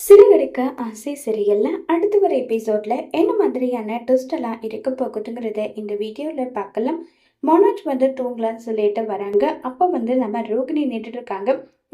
சிறுகடிக்க ஆசை சீரியல்ல அடுத்து வர எபிசோட்ல என்ன மாதிரியான ட்விஸ்ட் எல்லாம் இருக்க போகுதுங்கிறத இந்த வீடியோல பார்க்கலாம். மனோஜ் வந்து தூங்கலான்னு சொல்லிட்டு வராங்க. அப்ப வந்து நம்ம ரோகிணி நின்றுட்டு இருக்காங்க.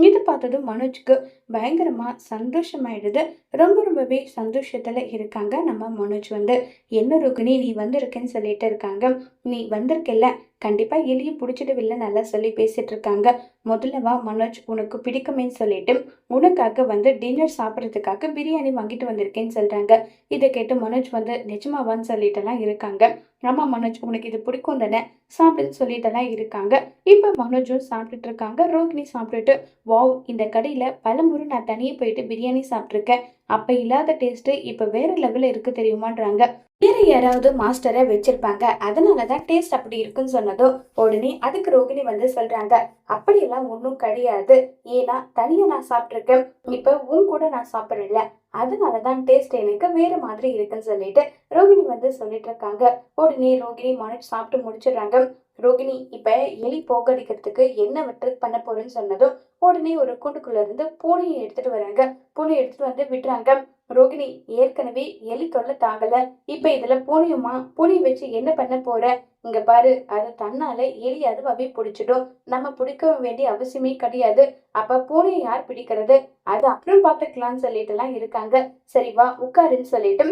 இதை பார்த்ததும் மனோஜ்க்கு பயங்கரமா சந்தோஷமாயிடுது. ரொம்பவே சந்தோஷத்துல இருக்காங்க நம்ம மனோஜ் வந்து. என்ன ரோகிணி நீ வந்திருக்கேன்னு சொல்லிட்டு இருக்காங்க. நீ வந்திருக்கல, கண்டிப்பா எலியை பிடிச்சிடுவில்ல நல்லா சொல்லி பேசிட்டு இருக்காங்க. முதல்ல வா மனோஜ், உனக்கு பிடிக்குமேன்னு சொல்லிட்டு உனக்காக வந்து டின்னர் சாப்பிட்றதுக்காக பிரியாணி வாங்கிட்டு வந்திருக்கேன்னு சொல்றாங்க. இதை கேட்டு மனோஜ் வந்து நிஜமாவான்னு சொல்லிட்டுலாம் இருக்காங்க. ஆமா மனோஜ், உனக்கு இது பிடிக்கும் தானே, சாப்பிடுன்னு சொல்லிட்டுலாம் இருக்காங்க. இப்ப மனோஜும் சாப்பிட்டுட்டு இருக்காங்க. ரோகிணி சாப்பிட்டுட்டு, வாவ், இந்த கடையில பலமுறை நான் தனியே போயிட்டு பிரியாணி சாப்பிட்ருக்கேன். அப்ப இல்லாத டேஸ்ட் இப்ப வேற லெவல்ல இருக்கு தெரியுமான்றாங்க. வேற யாராவது மாஸ்டரை வச்சிருப்பாங்க, அதனாலதான் டேஸ்ட் அப்படி இருக்குன்னு சொன்னதும் உடனே அதுக்கு ரோகிணி வந்து சொல்றாங்க, அப்படியெல்லாம் ஒன்றும் கிடையாது. ஏன்னா தனியா நான் சாப்பிட்ருக்கேன், இப்ப உன் கூட நான் சாப்பிடல, அதனாலதான் டேஸ்ட் எனக்கு வேற மாதிரி இருக்குன்னு சொல்லிட்டு ரோகிணி வந்து சொல்லிட்டு இருக்காங்க. உடனே ரோகிணி மனோஜ் சாப்பிட்டு முடிச்சிடுறாங்க. ரோகிணி இப்ப எலி போகடிக்கிறதுக்கு என்ன விட்டு பண்ண போறேன்னு சொன்னதும் உடனே ஒரு கூண்டுக்குள்ள இருந்து பூனையை எடுத்துட்டு வராங்க. பூனை எடுத்துட்டு வந்து விடுறாங்க. ரோகிணி, ஏற்கனவே எலி தொல்லை தாங்கல, இப்ப இதுல பூனையுமா, பூனை வச்சு என்ன பண்ண போற? இங்க பாரு, அது தன்னால எலி அதுவாவே பிடிச்சிடும், நம்ம பிடிக்க வேண்டிய அவசியமே கிடையாது. அப்ப பூனையை யார் பிடிக்கிறது, அது அப்புறம் பாத்துக்கலாம்னு சொல்லிட்டு எல்லாம் இருக்காங்க. சரி வா உட்காருன்னு சொல்லிட்டு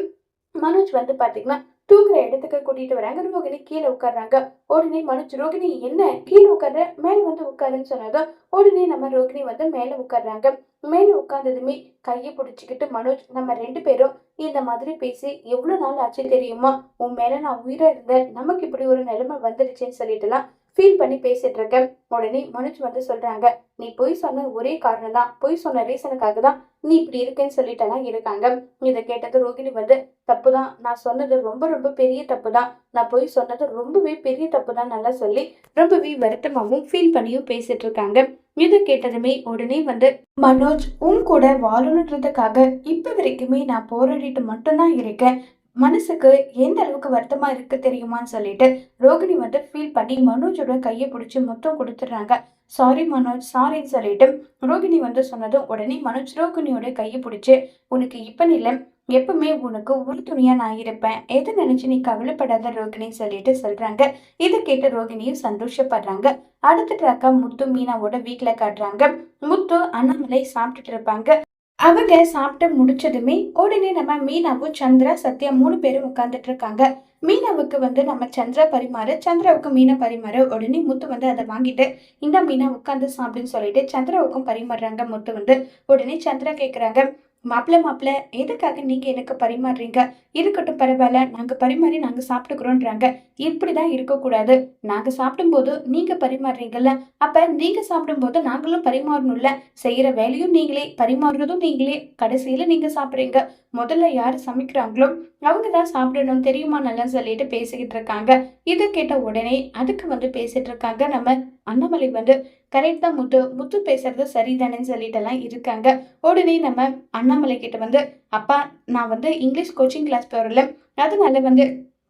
மனோஜ் வந்து பாத்தீங்கன்னா தூங்குற இடத்துக்கு கூட்டிட்டு வராங்க. ரோகிணி கீழே உட்கார்றாங்க. உடனே மனோஜ், ரோகிணி என்ன கீழே உட்கார்ற, மேல வந்து உட்காருன்னு சொன்னதும் உடனே நம்ம ரோகிணி வந்து மேல உட்கார்றாங்க. மேல உட்கார்ந்ததுமே கையை பிடிச்சிக்கிட்டு மனோஜ், நம்ம ரெண்டு பேரும் இந்த மாதிரி பேசி எவ்வளவு நாள் ஆச்சு தெரியுமா, உன் மேல நான் உயிரை இருந்தேன், நமக்கு இப்படி ஒரு நிலைமை வந்துடுச்சேன்னு சொல்லிட்டுலாம் ஃபீல் பண்ணி பேசிட்டு இருக்கேன். உடனே மனோஜ் வந்து சொல்றாங்க, நீ பொய் சொன்ன ஒரே காரணம் தான், பொய் சொன்ன ரீசனுக்காக தான் நீ இப்படி இருக்கேன்னு சொல்லிட்டெல்லாம் இருக்காங்க. இதை கேட்டது ரோகிணி வந்து, தப்புதான், நான் சொன்னது ரொம்ப பெரிய தப்பு தான், நான் பொய் சொன்னது ரொம்பவே பெரிய தப்பு தான் நல்லா சொல்லி ரொம்பவே வருத்தமாகவும் ஃபீல் பண்ணியும் பேசிட்டு இருக்காங்க. இதை கேட்டதுமே உடனே வந்து, மனோஜ் உன் கூட வாழணுன்றதுக்காக இப்ப வரைக்குமே நான் போராடிட்டு மட்டும்தான் இருக்கேன், மனசுக்கு எந்த அளவுக்கு வருத்தமா இருக்கு தெரியுமான்னு சொல்லிட்டு ரோகிணி வந்து ஃபீல் பண்ணி மனோஜோட கையை பிடிச்சி மொத்தம் கொடுத்துட்றாங்க. சாரி மனோஜ், சாரின்னு சொல்லிட்டு ரோகிணி வந்து சொன்னதும் உடனே மனோஜ் ரோகிணியோட கையை பிடிச்சி, உனக்கு இப்ப இல்லை, எப்பவுமே உனக்கு ஒரு துணியா நான் இருப்பேன், எதை நினைச்சு நீ கவலைப்படாத ரோகிணின்னு சொல்லிட்டு சொல்றாங்க. இதை கேட்டு ரோகிணியும் சந்தோஷப்படுறாங்க. அடுத்த ட்ராக்கா முத்து மீனாவோட வீட்டுல காட்டுறாங்க. முத்து அண்ணாமலை சாப்பிட்டுட்டு இருப்பாங்க. அவங்க சாப்பிட்டு முடிச்சதுமே உடனே நம்ம மீனாவும் சந்திரா சத்யா மூணு பேரும் உட்கார்ந்துட்டு இருக்காங்க. மீனாவுக்கு வந்து நம்ம சந்திரா பரிமாறு, சந்திராவுக்கு மீனா பரிமாறு. உடனே முத்து வந்து அதை வாங்கிட்டு இந்த மீனா உட்காந்து சாப்பிடுன்னு சொல்லிட்டு சந்திராவுக்கும் பரிமாறுறாங்க. முத்து வந்து உடனே சந்திரா கேக்குறாங்க, மாப்பிள்ள எதுக்காக நீங்க எனக்கு பரிமாறுறீங்க, இருக்கட்டும் பரவாயில்ல, நாங்க பரிமாறி நாங்க சாப்பிட்டுக்கிறோன்றாங்க. இப்படிதான் இருக்கக்கூடாது, நாங்க சாப்பிடும்போது நீங்க பரிமாறுறீங்கல்ல, அப்ப நீங்க சாப்பிடும்போது நாங்களும் பரிமாறணும்ல, செய்யற வேலையும் நீங்களே, பரிமாறுறதும் நீங்களே, கடைசியில நீங்க சாப்பிடுறீங்க, முதல்ல யாரு சமைக்கிறாங்களோ அவங்க தான் சாப்பிடணும் தெரியுமா நல்லா சொல்லிட்டு பேசிக்கிட்டு இருக்காங்க. இதை கேட்ட உடனே அதுக்கு வந்து பேசிட்டு இருக்காங்க நம்ம அண்ணாமலை வந்து, கரெக்ட் தான் முத்து, முத்து பேசுறது சரிதானேன்னு சொல்லிட்டு எல்லாம் இருக்காங்க. உடனே நம்ம அண்ணாமலை கிட்ட வந்து, அப்பா நான் வந்து இங்கிலீஷ் கோச்சிங் கிளாஸ் போறல, அதனால வந்து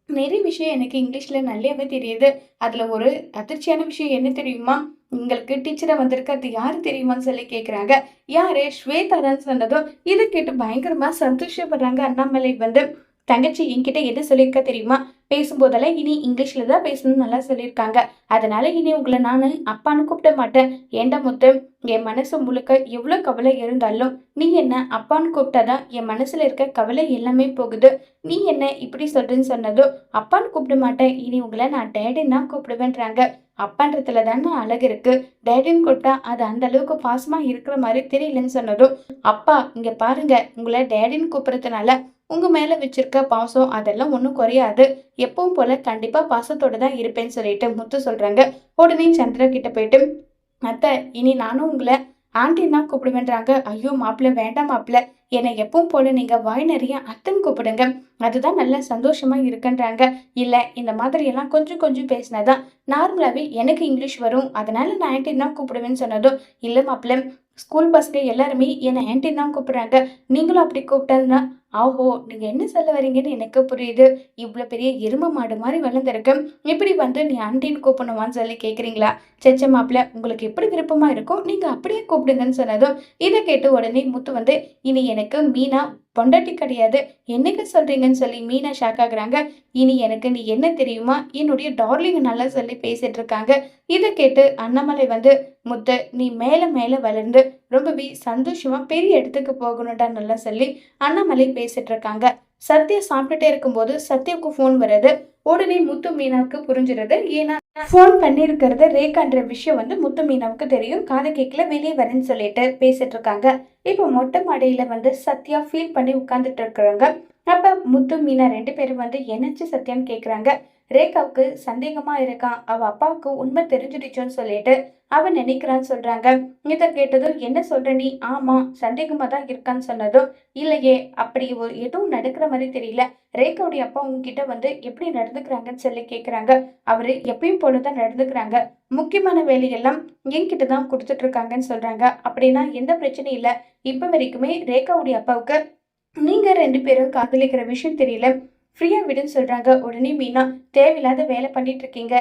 நிறைய விஷயம் எனக்கு இங்கிலீஷ்ல நல்லாவே தெரியுது. அதுல ஒரு அதிர்ச்சியான விஷயம் என்ன தெரியுமா, உங்களுக்கு டீச்சரா வந்திருக்கிறது யாரு தெரியுமான்னு சொல்லி கேக்குறாங்க. யாரு, ஸ்வேதா தான் சொன்னதும் இதை கேட்டு பயங்கரமா சந்தோஷப்படுறாங்க அண்ணாமலை வந்து. தங்கச்சி என்கிட்ட எது சொல்லியிருக்க தெரியுமா, பேசும்போதெல்லாம் இனி இங்கிலீஷ்ல தான் பேசணும்னு நல்லா சொல்லியிருக்காங்க, அதனால இனி உங்களை நானு அப்பான்னு கூப்பிட மாட்டேன். ஏண்டா முத்து, என் மனசு முழுக்க எவ்வளவு கவலை இருந்தாலும் நீ என்ன அப்பான்னு கூப்பிட்டாதான் என் மனசுல இருக்க கவலை எல்லாமே போகுது. நீ என்ன இப்படி சொல்றேன்னு சொன்னதும், அப்பான்னு கூப்பிட மாட்டேன், இனி உங்களை நான் டேடின்னு தான் கூப்பிடுவேன்றாங்க. அப்பான்றதுல தானே அழகு இருக்கு, டேடின்னு கூப்பிட்டா அது அந்த அளவுக்கு பாசமா இருக்கிற மாதிரி தெரியலன்னு சொன்னதும், அப்பா இங்க பாருங்க, உங்களை டேடின்னு கூப்பிடுறதுனால உங்க மேல வச்சிருக்க பாசம் அதெல்லாம் ஒன்றும் குறையாது, எப்பவும் போல கண்டிப்பா பாசத்தோட தான் இருப்பேன்னு சொல்லிட்டு முத்து சொல்றாங்க. உடனே சந்திரா கிட்ட போயிட்டு, அத்தை இனி நானும் உங்களை ஆண்டின்னு தான் கூப்பிடுவேன்றாங்க. ஐயோ மாப்பிள்ள, வேண்டாம் மாப்பிள்ள, என்னை எப்பவும் போல நீங்க வாய் நிறைய அத்தன் கூப்பிடுங்க, அதுதான் நல்ல சந்தோஷமா இருக்குன்றாங்க. இல்ல இந்த மாதிரி எல்லாம் கொஞ்சம் கொஞ்சம் பேசினாதான் நார்மலாவே எனக்கு இங்கிலீஷ் வரும், அதனால நான் ஆண்டின்னு தான் கூப்பிடுவேன்னு சொன்னதும், இல்ல மாப்பிள்ள, ஸ்கூல் பசங்க எல்லாருமே என்ன ஆன்டின்னு தான் கூப்பிடுறாங்க. நீங்களும் அப்படி கூப்பிட்டதுன்னா, ஆஹோ! நீங்க என்ன சொல்ல வரீங்கன்னு எனக்கு புரியுது. இவ்ளோ பெரிய எரும மாடு மாரி வளர்ந்துருக்க. இப்படி வந்து நீ ஆன்டின்னு கூப்பிடணுமான்னு சொல்லி கேட்குறீங்களா? ச்சே மாப்ள உங்களுக்கு எப்படி விருப்பமா இருக்கோ, நீங்க அப்படியே கூப்பிடுங்கன்னு சொன்னதும், இத கேட்டு உடனே முத்து வந்து, இனி எனக்கு மீனா பொண்டாட்டி கிடையாது. என்னங்க சொல்றீங்கன்னு சொல்லி மீனா ஷாக் ஆகுறாங்க. இனி எனக்கு நீ என்ன தெரியுமா? என்னுடைய டார்லிங் நல்லா சொல்லி பேசிட்டு இருக்காங்க. இத கேட்டு அண்ணாமலை வந்து, முத்து நீ மேல மேல வளர்ந்து ரொம்பவே சந்தோஷமா பெரிய இடத்துக்கு போகணும்டா நல்லா சொல்லி அண்ணாமலை பேசிட்டு இருக்காங்க. சத்யா சாப்பிட்டுட்டே இருக்கும்போது சத்யாவுக்கு ஃபோன் வருது. உடனே முத்து மீனாவுக்கு புரிஞ்சிருது. ஏன்னா ஃபோன் பண்ணியிருக்கிறது ரேகான்ற விஷயம் வந்து முத்து மீனாவுக்கு தெரியும். காது கேட்கல வெளியே வரேன்னு சொல்லிட்டு பேசிட்டு இருக்காங்க. இப்போ மொட்டை மாடியில வந்து சத்யா ஃபீல் பண்ணி உட்கார்ந்துட்டு இருக்கிறாங்க. அப்ப முத்து மீனா 2 பேரும் வந்து என்னாச்சு சத்யான்னு கேக்குறாங்க. ரேகாவுக்கு சந்தேகமா இருக்கான். அவ அப்பாவுக்கு உண்மை தெரிஞ்சிடுச்சோன்னு சொல்லிட்டு அவன் நினைக்கிறான்னு சொல்றாங்க. இத கேட்டதும் என்ன சொல்ற நீ? ஆமா சந்தேகமா தான் இருக்கான்னு சொன்னதும், இல்லையே அப்படி எதுவும் நடக்கிற மாதிரி தெரியல. ரேகாவுடைய அப்பா உங்ககிட்ட வந்து எப்படி நடந்துக்கிறாங்கன்னு சொல்லி கேக்குறாங்க. அவரு எப்பயும் போலதான் நடந்துக்கிறாங்க. முக்கியமான வேலையெல்லாம் என்கிட்ட தான் கொடுத்துட்டு இருக்காங்கன்னு சொல்றாங்க. அப்படின்னா எந்த பிரச்சனையும் இல்ல. இப்ப வரைக்குமே ரேகாவுடைய அப்பாவுக்கு நீங்க 2 பேரும் காதலிக்கிற விஷயம் தெரியல. ஃப்ரீயா விடுன்னு சொல்றாங்க. உடனே மீனா தேவையில்லாத வேலை பண்ணிட்டு இருக்கீங்க.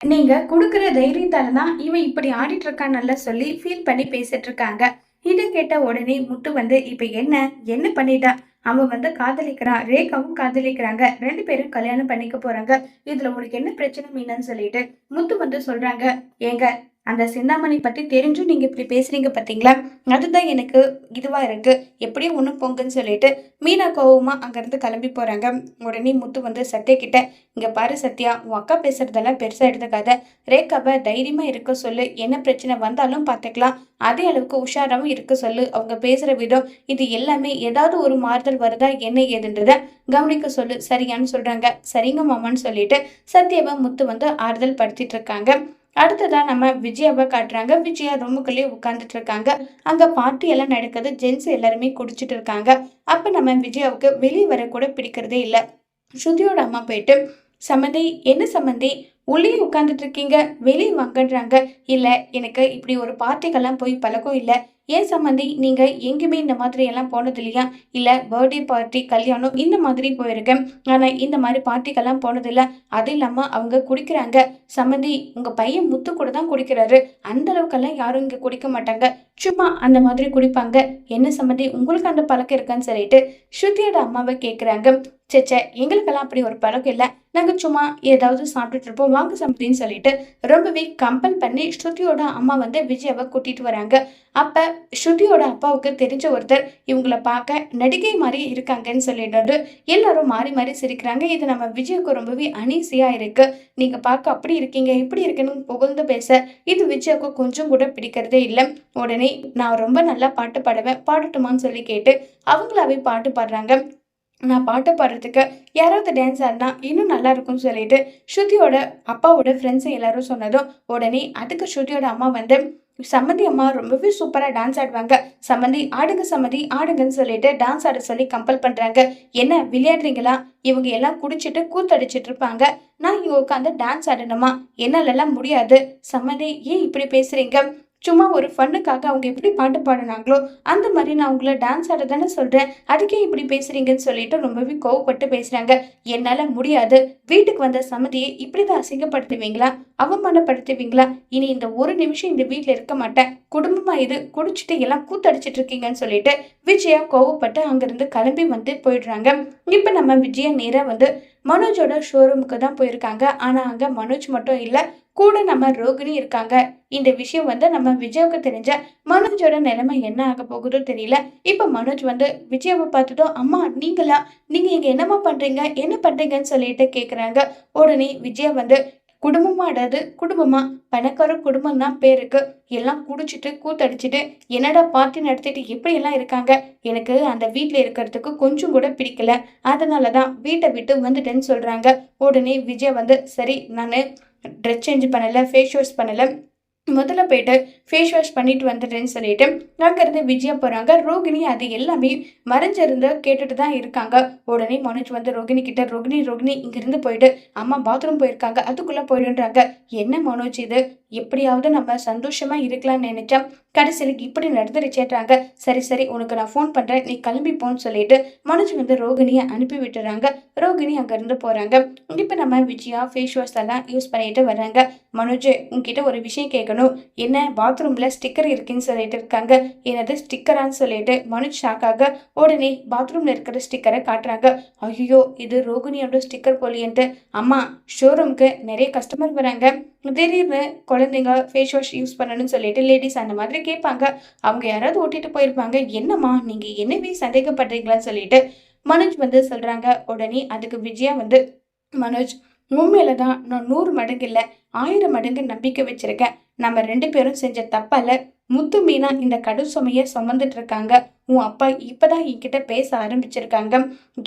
நீங்க குடுக்குற தைரியத்தால தான் இவன் இப்படி ஆடிட்டு இருக்கான் நல்லா சொல்லி ஃபீல் பண்ணி பேசிட்டு இருக்காங்க. இத கேட்ட உடனே முத்து வந்து இப்ப என்ன பண்ணிட்டா? அவன் வந்து காதலிக்கிறான். ரேகாவும் காதலிக்கிறாங்க. 2 பேரும் கல்யாணம் பண்ணிக்க போறாங்க. இதுல உனக்கு என்ன பிரச்சனை மீனான்னு சொல்லிட்டு முத்து வந்து சொல்றாங்க. ஏங்க அந்த சிந்தாமணி பத்தி தெரிஞ்சும் நீங்க இப்படி பேசுறீங்க பாத்தீங்களா? அதுதான் எனக்கு இதுவா இருக்கு. எப்படியும் ஒண்ணு போங்கன்னு சொல்லிட்டு மீனா கோவமா அங்கிருந்து கிளம்பி போறாங்க. உடனே முத்து வந்து சத்யா கிட்ட இங்க பாரு சத்யா, உன் அக்கா பேசுறதெல்லாம் பெருசா எடுத்துக்காத. ரேகாவை தைரியமா இருக்க சொல்லு. என்ன பிரச்சனை வந்தாலும் பாத்துக்கலாம். அதே அளவுக்கு உஷாராவும் இருக்க சொல்லு. அவங்க பேசுற விதம் இது எல்லாமே ஏதாவது ஒரு மாறுதல் வருதா என்ன ஏதுன்றத கவனிக்க சொல்லு. சரியான்னு சொல்றாங்க. சரிங்க மாமான்னு சொல்லிட்டு சத்யாவை முத்து வந்து ஆறுதல் படுத்திட்டு இருக்காங்க. அடுத்ததா நம்ம விஜயாவை காட்டுறாங்க. விஜயா ரூமுக்குள்ளேயே உட்கார்ந்துட்டு இருக்காங்க. அங்க பார்ட்டி எல்லாம் நடக்குது. ஜென்ஸ் எல்லாருமே குடிச்சிட்டு இருக்காங்க. அப்ப நம்ம விஜயாவுக்கு வெளியே வர கூட பிடிக்கிறதே இல்ல. ஸ்ருதியோட அம்மா போயிட்டு சம்மந்தி என்ன சம்மந்தி உள்ளே உட்காந்துட்டு இருக்கீங்க வெளியே வாங்கன்றாங்க. இல்ல எனக்கு இப்படி ஒரு பார்ட்டிக்கெல்லாம் போய் பழக்கம் இல்ல. ஏன் சம்மந்தி நீங்க எங்கேயுமே இந்த மாதிரி எல்லாம் போனது இல்லையா? இல்ல பர்த்டே பார்ட்டி கல்யாணம் இந்த மாதிரி போயிருக்கேன். ஆனா இந்த மாதிரி பார்ட்டிக்கெல்லாம் போனது இல்ல. அது இல்லாம அவங்க குடிக்கிறாங்க. சம்மந்தி உங்க பையன் முத்து கூட தான் குடிக்கிறாரு. அந்த அளவுக்கெல்லாம் யாரும் இங்க குடிக்க மாட்டாங்க. சும்மா அந்த மாதிரி குடிப்பாங்க. என்ன சம்மந்தி உங்களுக்கு அந்த பழக்கம் இருக்கான்னு சொல்லிட்டு ஸ்ருதியோட அம்மாவை கேக்குறாங்க. ச்சே எங்களுக்கெல்லாம் அப்படி ஒரு பழக்கம் இல்ல. நாங்க சும்மா ஏதாவது சாப்பிட்டுட்டு இருப்போம். வாங்க சம்மதின்னு சொல்லிட்டு ரொம்பவே கம்பல் பண்ணி ஸ்ருதியோட அம்மா வந்து விஜயாவை கூட்டிட்டு வராங்க. அப்ப ஸ்ருதியோட அப்பாவுக்கு தெரிஞ்ச ஒருத்தர் இவங்கள பார்க்க நடிகை மாதிரி இருக்காங்கன்னு சொல்லிட்டு எல்லாரும் மாறி மாறி சிரிக்கிறாங்க. இது நம்ம விஜய்க்கு ரொம்பவே அனீசியா இருக்கு. நீங்க பார்க்க அப்படி இருக்கீங்க இப்படி இருக்குன்னு புகழ்ந்து பேச இது விஜயாவுக்கு கொஞ்சம் கூட பிடிக்கிறதே இல்லை. உடனே நான் ரொம்ப நல்லா பாட்டு பாடுவேன் பாடட்டுமான்னு சொல்லி கேட்டு அவங்களாவே பாட்டு பாடுறாங்க. நான் பாட்டு பாடுறதுக்கு யாராவது டான்ஸ் ஆடினா இன்னும் நல்லா இருக்கும்னு சொல்லிட்டு ஸ்ருதியோட அப்பாவோட ஃப்ரெண்ட்ஸ் எல்லாரும் சொன்னதும் உடனே அதுக்கு ஸ்ருதியோட அம்மா வந்து சம்மந்தி அம்மா ரொம்பவே சூப்பரா டான்ஸ் ஆடுவாங்க. சம்மந்தி ஆடுங்க சம்மந்தி ஆடுங்கன்னு சொல்லிட்டு டான்ஸ் ஆட சொல்லி கம்பல் பண்றாங்க. என்ன விளையாடுறீங்களா? இவங்க எல்லாம் குடிச்சிட்டு கூத்தடிச்சிட்டு இருப்பாங்க. நான் இங்க உட்காந்து டான்ஸ் ஆடணுமா? என்னாலெல்லாம் முடியாது. சம்மந்தி ஏன் இப்படி பேசுறீங்க? சும்மா ஒரு ஃபன்னுக்காக அவங்க எப்படி பாட்டு பாடுனாங்களோ அந்த மாதிரி நான் உங்களை டான்ஸ் ஆட தானே சொல்றேன். அதுக்கே இப்படி பேசுறீங்கன்னு சொல்லிட்டு ரொம்பவே கோவப்பட்டு பேசுறாங்க. என்னால முடியாது. வீட்டுக்கு வந்த சம்மதியை இப்படிதான் அசிங்கப்படுத்துவீங்களா? அவமானப்படுத்துவீங்களா? இனி இந்த ஒரு நிமிஷம் இந்த வீட்டுல இருக்க மாட்டேன். குடும்பமா இது குடிச்சிட்டு எல்லாம் கூத்தடிச்சிட்டு இருக்கீங்கன்னு சொல்லிட்டு விஜயா கோவப்பட்டு அங்கிருந்து கிளம்பி வந்து போயிடுறாங்க. இப்ப நம்ம விஜயா நேரா வந்து மனோஜோட ஷோரூமுக்கு தான் போயிருக்காங்க. ஆனா அங்க மனோஜ் மட்டும் இல்ல, கூட நம்ம ரோகிணி இருக்காங்க. இந்த விஷயம் வந்து நம்ம விஜயாவுக்கு தெரிஞ்ச மனோஜோட நிலைமை என்ன ஆக போகுதோ தெரியல. இப்ப மனோஜ் வந்து விஜயாவை பார்த்துட்டோம். அம்மா நீங்களா? நீங்க இங்க என்னம்மா பண்றீங்க என்ன பண்றீங்கன்னு சொல்லிட்டு கேக்குறாங்க. உடனே விஜயா வந்து குடும்பமா அடாது குடும்பமா பணக்கார குடும்பம் தான் பேருக்கு. எல்லாம் குடிச்சிட்டு கூத்தடிச்சிட்டு என்னடா பார்ட்டி நடத்திட்டு எப்படி எல்லாம் இருக்காங்க. எனக்கு அந்த வீட்டுல இருக்கிறதுக்கு கொஞ்சம் கூட பிடிக்கல. அதனாலதான் வீட்டை விட்டு வந்துட்டேன்னு சொல்றாங்க. உடனே விஜய் வந்து சரி நானு ட்ரெஸ் சேஞ்ச் பண்ணல ஃபேஸ் வாஷ் பண்ணல முதல்ல போயிட்டு ஃபேஸ் வாஷ் பண்ணிட்டு வந்துடுறேன்னு சொல்லிட்டு அங்கேருந்து விஜயா போகிறாங்க. ரோகிணி அது எல்லாமே மறைஞ்சிருந்து கேட்டுட்டு தான் இருக்காங்க. உடனே மனோஜ் வந்து ரோகிணி கிட்ட, ரோகிணி ரோகிணி இங்கிருந்து போயிட்டு அம்மா பாத்ரூம் போயிருக்காங்க, அதுக்குள்ளே போயிடுன்றாங்க. என்ன மனோஜ் இது, எப்படியாவது நம்ம சந்தோஷமா இருக்கலாம்னு நினைச்சா கடைசியில் இப்படி நடந்துருச்சேன்றாங்க. சரி சரி, உனக்கு நான் ஃபோன் பண்ணுறேன், நீ கிளம்பி போன்னு சொல்லிட்டு மனோஜ் வந்து ரோகிணியை அனுப்பி விட்டுறாங்க. ரோகிணி அங்கேருந்து போகிறாங்க. இப்போ நம்ம விஜயா ஃபேஸ் வாஷ் எல்லாம் யூஸ் பண்ணிட்டு வர்றாங்க. மனோஜ், உங்ககிட்ட ஒரு விஷயம் கேட்கணும். என்ன, பாத்ரூம்ல ஸ்டிக்கர் இருக்குன்னு சொல்லிட்டு இருக்காங்க. என்னது ஸ்டிக்கரான்னு சொல்லிட்டு மனோஜ் ஷாக்காக உடனே பாத்ரூம்ல இருக்கிற ஸ்டிக்கரை காட்டுறாங்க. ஐயோ, இது ரோகிணியோட ஸ்டிக்கர் போலியன்ட்டு. அம்மா, ஷோரூம்க்கு நிறைய கஸ்டமர் வராங்க, திடீர்னு குழந்தைங்க ஃபேஸ் வாஷ் யூஸ் பண்ணணும்னு சொல்லிட்டு லேடிஸ் அந்த மாதிரி கேட்பாங்க. அவங்க யாராவது ஓட்டிட்டு போயிருப்பாங்க. என்னம்மா நீங்க என்னவே சந்தேகப்படுறீங்களான்னு சொல்லிட்டு மனோஜ் வந்து சொல்றாங்க. உடனே அதுக்கு விஜயா வந்து, மனோஜ், உண்மையில தான் நான் 100 மடங்கு இல்லை 1000 மடங்கு நம்பிக்கை வச்சிருக்கேன். நம்ம 2 பேரும் செஞ்ச தப்பால முத்து மீனா இந்த கடும் சுமைய சுமந்துட்டு இருக்காங்க. உன் அப்பா இப்பதான் என்கிட்ட பேச ஆரம்பிச்சிருக்காங்க.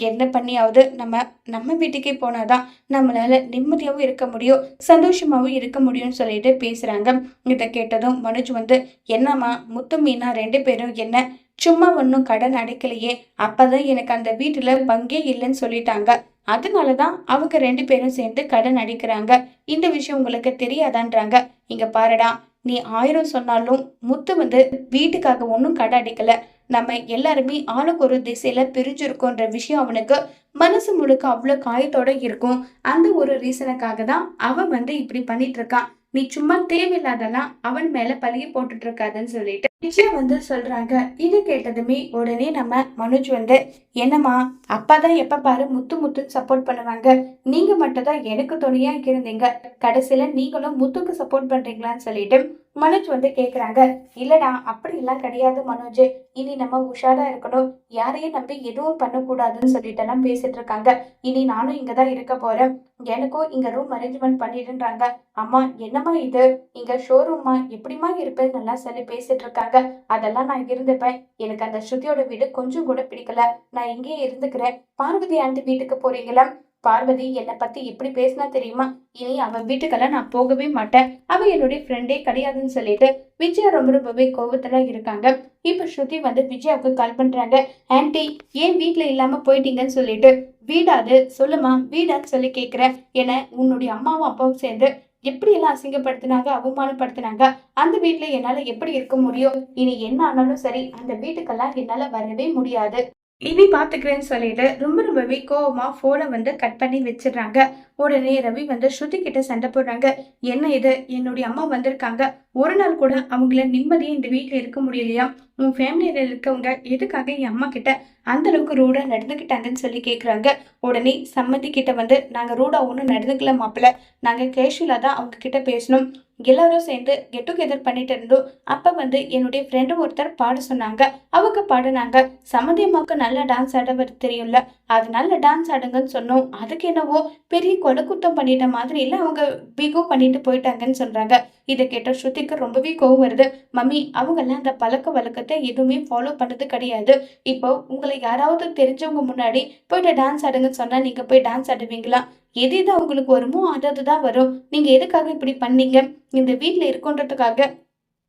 என்ன பண்ணியாவது நம்ம நம்ம வீட்டுக்கே போனாதான் நம்மளால நிம்மதியாகவும் இருக்க முடியும், சந்தோஷமாவும் இருக்க முடியும்னு சொல்லிட்டு பேசுறாங்க. இதை கேட்டதும் மனோஜ் வந்து, என்னம்மா முத்து மீனா 2 பேரும் என்ன சும்மா ஒன்றும் கடன் அடைக்கலையே, அப்பதான் எனக்கு அந்த வீட்டுல பங்கே இல்லைன்னு சொல்லிட்டாங்க. அதனாலதான் அவங்க 2 பேரும் சேர்ந்து கடன் அடிக்கிறாங்க. இந்த விஷயம் உங்களுக்கு தெரியாதான்றாங்க. இங்க பாருடா, நீ 1000 சொன்னாலும் முத்து வந்து வீட்டுக்காக ஒன்றும் கடன் அடிக்கல. நம்ம எல்லாருமே ஆளுக்கு ஒரு திசையில பிரிஞ்சிருக்கோன்ற விஷயம் அவனுக்கு மனசு முழுக்க அவ்வளவு காயத்தோட இருக்கும். அந்த ஒரு ரீசனுக்காக தான் அவன் வந்து இப்படி பண்ணிட்டு இருக்கான். நீ சும்மா தேவையில்லாதெல்லாம் அவன் மேல பழிய போட்டுட்டு இருக்காதுன்னு சொல்லிட்டு விஜயா வந்து சொல்றாங்க. இது கேட்டதுமே உடனே நம்ம மனோஜ் வந்து, என்னம்மா, அப்பா தான் எப்ப பாரு முத்து முத்துன்னு சப்போர்ட் பண்ணுவாங்க, நீங்க மட்டும் தான் எனக்கு துணையா இருந்தீங்க, கடைசியில நீங்களும் முத்துக்கு சப்போர்ட் பண்றீங்களான்னு சொல்லிட்டு மனோஜ் வந்து கேக்குறாங்க. இல்லடா, அப்படி எல்லாம் கிடையாது மனோஜ், இனி நம்ம உஷாரா இருக்கணும், யாரையும் நம்பி எதுவும் பண்ணக்கூடாதுன்னு சொல்லிட்டு எல்லாம் பேசிட்டு இருக்காங்க. இனி நானும் இங்கதான் இருக்க போறேன், எனக்கும் இங்க ரூம் அரேஞ்ச்மெண்ட் பண்ணிடுன்றாங்க. அம்மா, என்னம்மா இது, இங்க ஷோரூம்மா, எப்படிமா இருப்பேன்னு எல்லாம் சொல்லி பேசிட்டு இருக்காங்க. அதெல்லாம் நான் இருந்துப்பேன், எனக்கு அந்த ஸ்ருதியோட வீடு கொஞ்சம் கூட பிடிக்கல, நான் இங்கேயே இருந்துக்கிறேன். பார்வதி ஆண்டி வீட்டுக்கு போறீங்களா? பார்வதி என்னை பத்தி எப்படி பேசினா தெரியுமா? இனி அவ வீட்டுக்கெல்லாம் நான் போகவே மாட்டேன், அவ என்னுடைய ஃப்ரெண்டே கிடையாதுன்னு சொல்லிட்டு விஜயா ரொம்பவே கோபத்துல இருக்காங்க. இப்ப ஸ்ருதி வந்து விஜயாவுக்கு கால் பண்றாங்க. ஆன்டி, ஏன் வீட்டுல இல்லாம போயிட்டீங்கன்னு சொல்லிட்டு. வீடாது சொல்லுமா, வீடான்னு சொல்லி கேக்குறேன். என உன்னுடைய அம்மாவும் அப்பாவும் சேர்ந்து எப்படி எல்லாம் அசிங்கப்படுத்தினாங்க, அவமானப்படுத்தினாங்க, அந்த வீட்டுல என்னால எப்படி இருக்க முடியும்? இனி என்ன ஆனாலும் சரி, அந்த வீட்டுக்கெல்லாம் என்னால வரவே முடியாது, இனி பாத்துக்கிறேன்னு சொல்லிட்டு ரொம்பவே கோவமா போனை வந்து கட் பண்ணி வச்சிடுறாங்க. உடனே ரவி வந்து ஸ்ருதி கிட்ட சண்டை போடுறாங்க. என்ன இது, என்னுடைய அம்மா வந்திருக்காங்க, ஒரு நாள் கூட அவங்கள நிம்மதியா இந்த வீட்டுல இருக்க முடியலையா? உன் ஃபேமிலியில இருக்கவங்க எதுக்காக என் அம்மா கிட்ட அந்த அளவுக்கு ரூடா நடந்துக்கிட்டாங்கன்னு சொல்லி கேக்குறாங்க. உடனே சம்மந்தி கிட்ட வந்து, நாங்க ரூடா ஒன்றும் நடந்துக்கல மாப்பிள்ள, நாங்க கேஷுவலா தான் அவங்க கிட்ட பேசணும், எல்லாரும் சேர்ந்து கெட் டுகெதர் பண்ணிட்டு இருந்தோம். அப்ப வந்து என்னுடைய ஃப்ரெண்டு ஒருத்தர் பாட சொன்னாங்க, அவங்க பாடினாங்க. சம்மந்தி அம்மாவுக்கு நல்லா டான்ஸ் ஆட தெரியும்ல, அதனால டான்ஸ் ஆடுங்கன்னு சொன்னோம். அதுக்கு என்னவோ பெரிய கொலை குத்தம் பண்ணிட்ட மாதிரி இல்லை, அவங்க பிகோ பண்ணிட்டு போயிட்டாங்கன்னு சொல்றாங்க. இதை கேட்ட ஸ்ருதிக்கு ரொம்பவே கோவம் வருது. மம்மி, அவங்கெல்லாம் அந்த பழக்க வழக்கத்தை எதுவுமே ஃபாலோ பண்ணது கிடையாது. இப்போ உங்களை யாராவது தெரிஞ்சவங்க முன்னாடி போயிட்டு டான்ஸ் ஆடுங்கன்னு சொன்னா நீங்க போய் டான்ஸ் ஆடுவீங்களா? எது எது அவங்களுக்கு வருமோ அதுதான் வரும். நீங்க எதுக்காக இப்படி பண்ணீங்க? இந்த வீட்டுல இருக்குன்றதுக்காக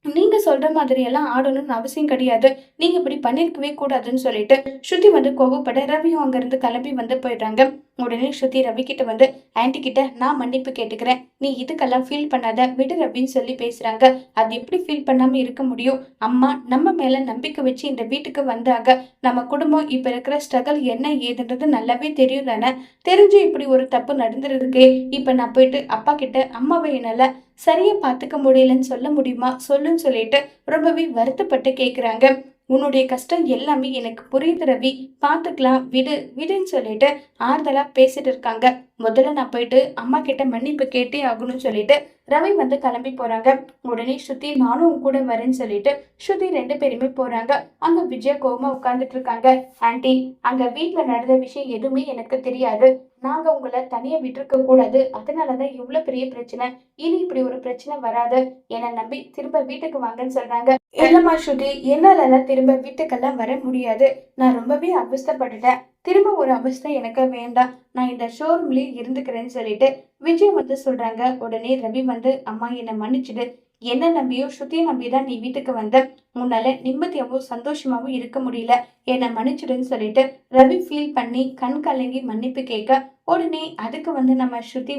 நீங்க சொல்ற மாதிரி எல்லாம் ஆடணும்னு அவசியம் கிடையாது, நீங்க இப்படி பண்ணிருக்கவே கூடாதுன்னு சொல்லிட்டு ஸ்ருதி வந்து கோபப்பட ரவியும் அங்க இருந்து கிளம்பி வந்து போயிடுறாங்க. உடனே ஸ்ருதி ரவி கிட்ட வந்து, ஆன்டி கிட்ட நான் மன்னிப்பு கேட்டுக்கிறேன், நீ இதுக்கெல்லாம் ஃபீல் பண்ணாத விடு ரவின்னு சொல்லி பேசுறாங்க. அது எப்படி ஃபீல் பண்ணாம இருக்க முடியும்? அம்மா நம்ம மேல நம்பிக்கை வச்சு இந்த வீட்டுக்கு வந்தாங்க, நம்ம குடும்பம் இப்ப இருக்கிற ஸ்ட்ரகிள் என்ன ஏதுன்றது நல்லாவே தெரியும் தானே, தெரிஞ்சு இப்படி ஒரு தப்பு நடந்துருக்கு, இப்ப நான் போயிட்டு அப்பா கிட்ட அம்மாவை என்னால சரியா பாத்துக்க முடியலன்னு சொல்ல முடியுமா சொல்லுன்னு சொல்லிட்டு ரொம்பவே வருத்தப்பட்டு கேக்குறாங்க. உன்னுடைய கஷ்டம் எல்லாமே எனக்கு புரியுது ரவி, பாத்துக்கலாம் விடு விடுன்னு சொல்லிட்டு ஆறுதலா பேசிட்டு இருக்காங்க. முதல்ல நான் போயிட்டு அம்மா கிட்ட மன்னிப்பு கேட்டே ஆகணும்னு சொல்லிட்டு ரவி வந்து கிளம்பி போறாங்க. உடனே ஸ்ருதி நானும் உன் கூட வரேன்னு சொல்லிட்டு ஸ்ருதி 2 பேருமே போறாங்க. அங்க விஜயா கோவமா உட்கார்ந்துட்டு இருக்காங்க. ஆன்டி, அங்க வீட்டுல நடந்த விஷயம் எதுவுமே எனக்கு தெரியாது, நாங்க உங்களை தனியா விட்டுருக்க கூடாது, அதனாலதான் இவ்வளவு பெரிய பிரச்சனை, இனி இப்படி ஒரு பிரச்சனை வராது, என்னை நம்பி திரும்ப வீட்டுக்கு வாங்கன்னு சொல்றாங்க. இல்லம்மா ஸ்ருதி, என்னால திரும்ப வீட்டுக்கெல்லாம் வர முடியாது, நான் ரொம்பவே அவஸ்தைப்பட்டுட்டேன், திரும்ப ஒரு அவஸ்தை எனக்கு வேண்டாம், நான் இந்த ஷோரூம்லயே இருந்துக்கிறேன்னு சொல்லிட்டு விஜய் வந்து சொல்றாங்க. உடனே ரவி வந்து, அம்மா என்னை மன்னிச்சுடு, என்ன நம்பியோ ஸ்ருதியை நம்பிதான் நீ வீட்டுக்கு வந்த. உன்னால நிம்மதியாவும் சந்தோஷமாவும் இருக்க முடியல. என்னை மன்னிச்சிடுன்னு சொல்லிட்டு ரவி ஃபீல் பண்ணி கண் கலங்கி மன்னிப்பு கேட்க, உடனே அதுக்கு நம்ம ஸ்ருதி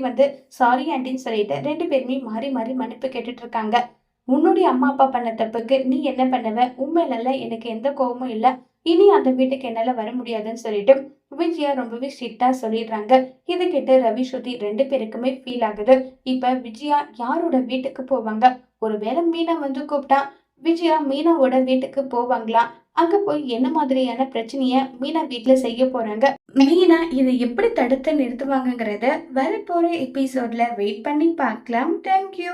சாரி ஆண்டின்னு சொல்லிட்டு 2 பேருமே மாறி மாறி மன்னிப்பு கேட்டுட்டு இருக்காங்க. உன்னுடைய அம்மா அப்பா பண்ண தப்புக்கு நீ என்ன பண்ணுவ? உண்மையில எனக்கு எந்த கோவமும் இல்ல. இனி அந்த வீட்டுக்கு என்னால வர முடியாதுன்னு சொல்லிட்டு விஜயா ரொம்பவே ஸ்ட்ரிக்ட்டா சொல்லிடுறாங்க. இதை கேட்டு ரவி ஸ்ருதி 2 பேருக்குமே ஃபீல் ஆகுது. இப்ப விஜயா யாரோட வீட்டுக்கு போவாங்க? ஒருவேளை மீனா கூப்பிட்டா விஜயா மீனாவோட வீட்டுக்கு போவாங்களா? அங்க போய் என்ன மாதிரியான பிரச்சனைய மீனா வீட்ல செய்ய போறாங்க? மீனா இதை எப்படி தடுத்து நிறுத்துவாங்கங்கிறத வரப்போற எபிசோட்ல வெயிட் பண்ணி பார்க்கலாம். தேங்க்யூ.